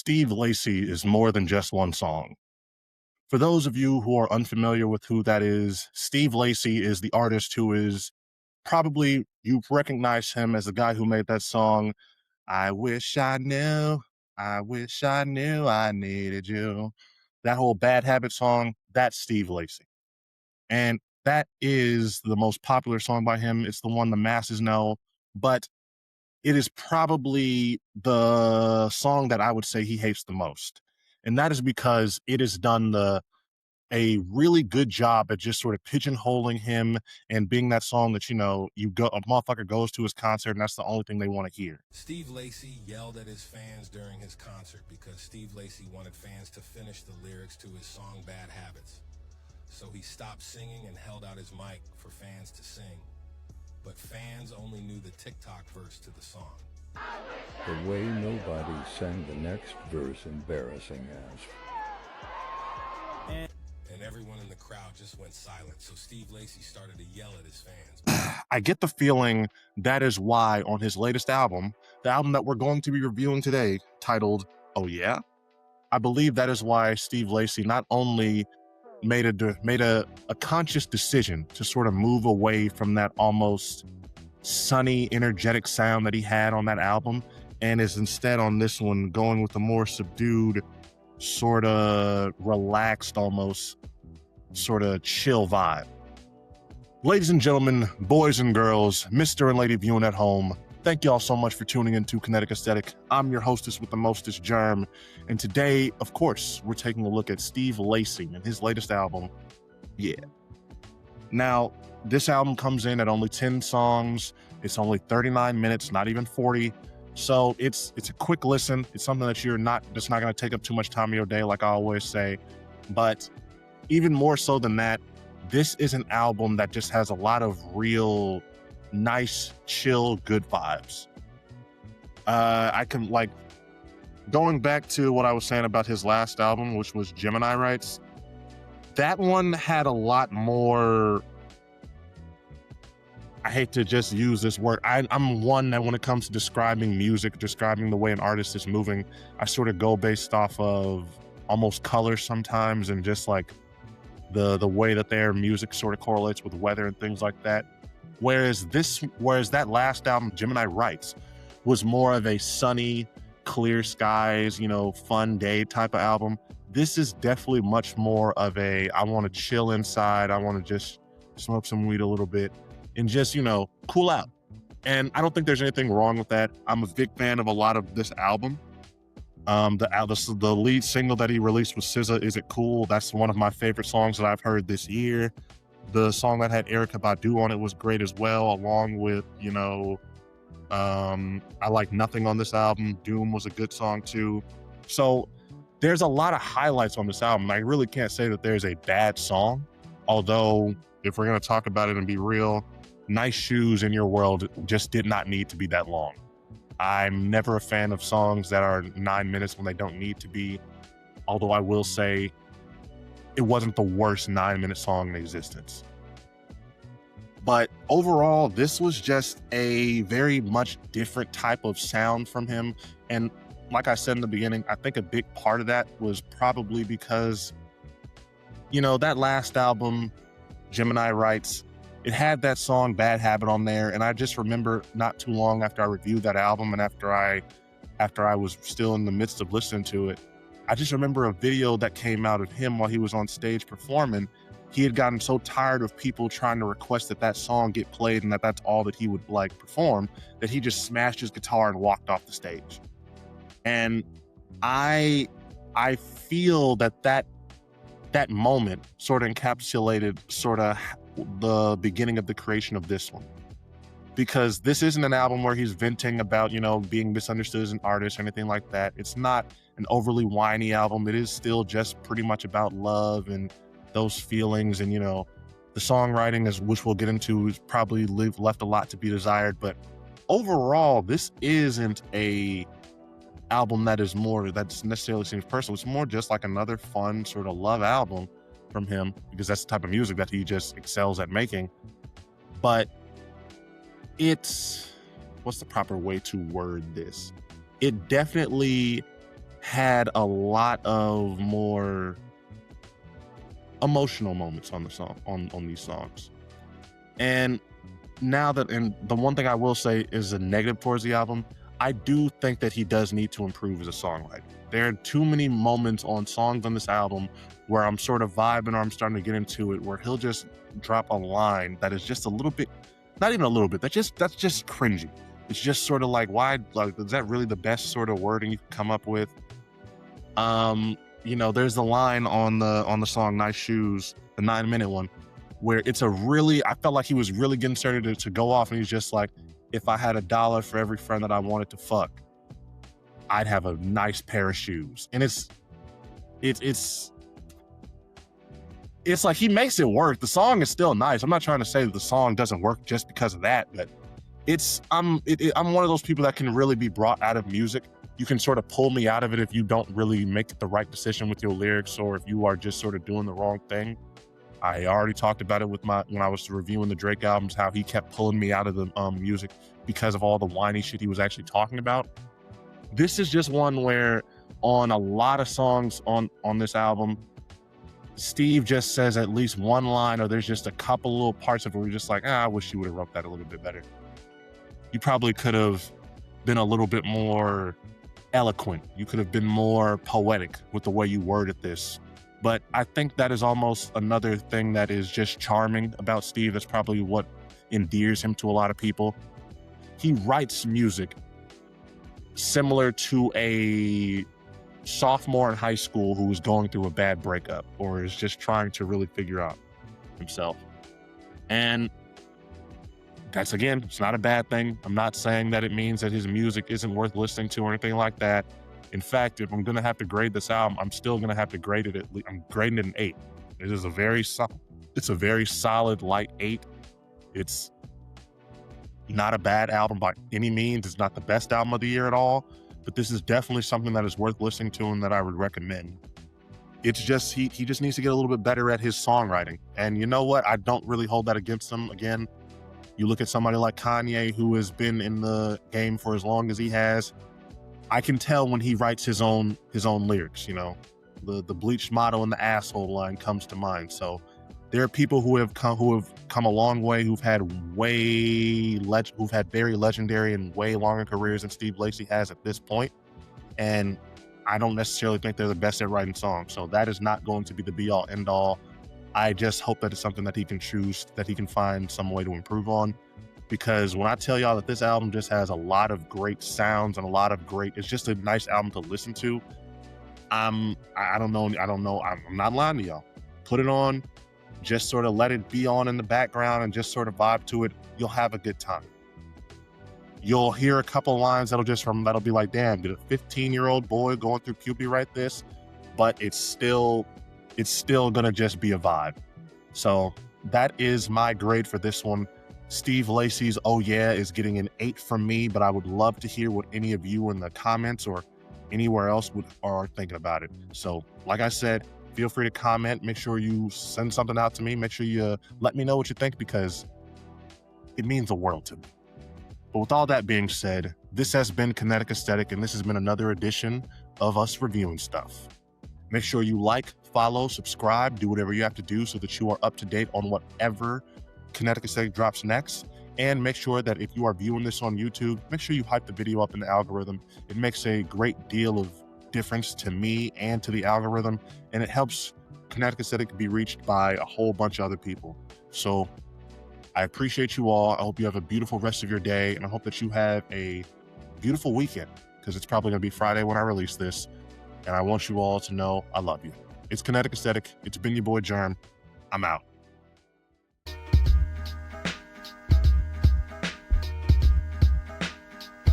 Steve Lacy is more than just one song. For those of you who are unfamiliar with who that is, Steve Lacy is the artist who is probably, you recognize him as the guy who made that song, I wish I knew, I wish I knew I needed you. That whole Bad Habit song, that's Steve Lacy. And that is the most popular song by him. It's the one the masses know, but it is probably the song that I would say he hates the most. And that is because it has done a really good job at just sort of pigeonholing him and being that song that, a motherfucker goes to his concert and that's the only thing they want to hear. Steve Lacy yelled at his fans during his concert because Steve Lacy wanted fans to finish the lyrics to his song Bad Habits. So he stopped singing and held out his mic for fans to sing. But fans only knew the TikTok verse to the song. The way nobody sang the next verse embarrassing as. And everyone in the crowd just went silent, so Steve Lacy started to yell at his fans. I get the feeling that is why on his latest album, the album that we're going to be reviewing today, titled Oh Yeah? I believe that is why Steve Lacy not only made a conscious decision to sort of move away from that almost sunny, energetic sound that he had on that album, and is instead on this one going with a more subdued, sort of relaxed, almost sort of chill vibe. Ladies and gentlemen, boys and girls, Mr. and Lady viewing at home, thank you all so much for tuning into Kinetic Aesthetic. I'm your hostess with the mostest, Germ, and today, of course, we're taking a look at Steve Lacy and his latest album, Yeah. Now, this album comes in at only 10 songs. It's only 39 minutes, not even 40. So it's a quick listen. It's something that's not going to take up too much time of your day, like I always say. But even more so than that, this is an album that just has a lot of real nice, chill, good vibes. I can, going back to what I was saying about his last album, which was Gemini Rights, that one had a lot more, I hate to just use this word. I'm one that when it comes to describing music, describing the way an artist is moving, I sort of go based off of almost color sometimes and just like the way that their music sort of correlates with weather and things like that. Whereas that last album, Gemini Rights, was more of a sunny, clear skies, fun day type of album. This is definitely much more of a, I want to chill inside. I want to just smoke some weed a little bit and just, cool out. And I don't think there's anything wrong with that. I'm a big fan of a lot of this album. The lead single that he released with SZA, Is It Cool? That's one of my favorite songs that I've heard this year. The song that had Erykah Badu on it was great as well, along with, I Like Nothing on this album. Doom was a good song too. So there's a lot of highlights on this album. I really can't say that there's a bad song, although if we're going to talk about it and be real, Nice Shoes in Your World just did not need to be that long. I'm never a fan of songs that are 9 minutes when they don't need to be, although I will say it wasn't the worst 9-minute song in existence. But overall, this was just a very much different type of sound from him. And like I said in the beginning, I think a big part of that was probably because, that last album, Gemini Rights, it had that song Bad Habit on there. And I just remember not too long after I reviewed that album and after I was still in the midst of listening to it, I just remember a video that came out of him while he was on stage performing. He had gotten so tired of people trying to request that song get played and that's all that he would perform, that he just smashed his guitar and walked off the stage. And I feel that moment sort of encapsulated sort of the beginning of the creation of this one. Because this isn't an album where he's venting about, being misunderstood as an artist or anything like that. It's not an overly whiny album. It is still just pretty much about love and those feelings. And, the songwriting, which we'll get into, is probably left a lot to be desired. But overall, this isn't a album that necessarily seems personal. It's more just like another fun sort of love album from him, because that's the type of music that he just excels at making. But what's the proper way to word this? It definitely had a lot of more emotional moments on the song, on these songs. And and the one thing I will say is a negative towards the album, I do think that he does need to improve as a songwriter. There are too many moments on songs on this album where I'm sort of vibing or I'm starting to get into it, where he'll just drop a line that is just a little bit, not even a little bit, that's just cringy. It's just sort of like, why, like, is that really the best sort of wording you can come up with? There's the line on the song Nice Shoes, the 9-minute one, where I felt like he was really getting started to go off, and he's just like, if I had $1 for every friend that I wanted to fuck, I'd have a nice pair of shoes. And it's like he makes it work. The song is still nice. I'm not trying to say that the song doesn't work just because of that, but I'm one of those people that can really be brought out of music. You can sort of pull me out of it if you don't really make the right decision with your lyrics, or if you are just sort of doing the wrong thing. I already talked about it when I was reviewing the Drake albums, how he kept pulling me out of the music because of all the whiny shit he was actually talking about. This is just one where on a lot of songs on this album, Steve just says at least one line, or there's just a couple little parts of it where you're just like, I wish you would have wrote that a little bit better. You probably could have been a little bit more eloquent. You could have been more poetic with the way you worded this. But I think that is almost another thing that is just charming about Steve. That's probably what endears him to a lot of people. He writes music similar to a sophomore in high school who is going through a bad breakup or is just trying to really figure out himself. And that's, again, it's not a bad thing. I'm not saying that it means that his music isn't worth listening to or anything like that. In fact, if I'm going to have to grade this album, I'm still going to have to grade it I'm grading it an 8. It is a very solid light 8. It's not a bad album by any means. It's not the best album of the year at all, but this is definitely something that is worth listening to and that I would recommend. It's just, he just needs to get a little bit better at his songwriting. And you know what? I don't really hold that against him. Again, you look at somebody like Kanye, who has been in the game for as long as he has. I can tell when he writes his own lyrics, the bleached motto and the asshole line comes to mind. So there are people who have come a long way, who've had very legendary and way longer careers than Steve Lacy has at this point. And I don't necessarily think they're the best at writing songs. So that is not going to be the be all end all. I just hope that it's something that he can choose, that he can find some way to improve on. Because when I tell y'all that this album just has a lot of great sounds and it's just a nice album to listen to. I don't know. I'm not lying to y'all. Put it on, just sort of let it be on in the background and just sort of vibe to it. You'll have a good time. You'll hear a couple lines that'll be like, damn, did a 15-year-old boy going through puberty write this? But it's still gonna just be a vibe. So that is my grade for this one. Steve Lacy's Oh Yeah is getting an 8 from me, but I would love to hear what any of you in the comments or anywhere else are thinking about it. So like I said, feel free to comment. Make sure you send something out to me. Make sure you let me know what you think, because it means the world to me. But with all that being said, this has been Kinetic Aesthetic, and this has been another edition of us reviewing stuff. Make sure you like, follow, subscribe, do whatever you have to do so that you are up to date on whatever Kinetic Aesthetic drops next. And make sure that if you are viewing this on YouTube, make sure you hype the video up in the algorithm. It makes a great deal of difference to me and to the algorithm, and it helps Kinetic Aesthetic be reached by a whole bunch of other people. So I appreciate you all. I hope you have a beautiful rest of your day, and I hope that you have a beautiful weekend, because it's probably going to be Friday when I release this. And I want you all to know I love you. It's Kinetic Aesthetic. It's been your boy Germ. I'm out.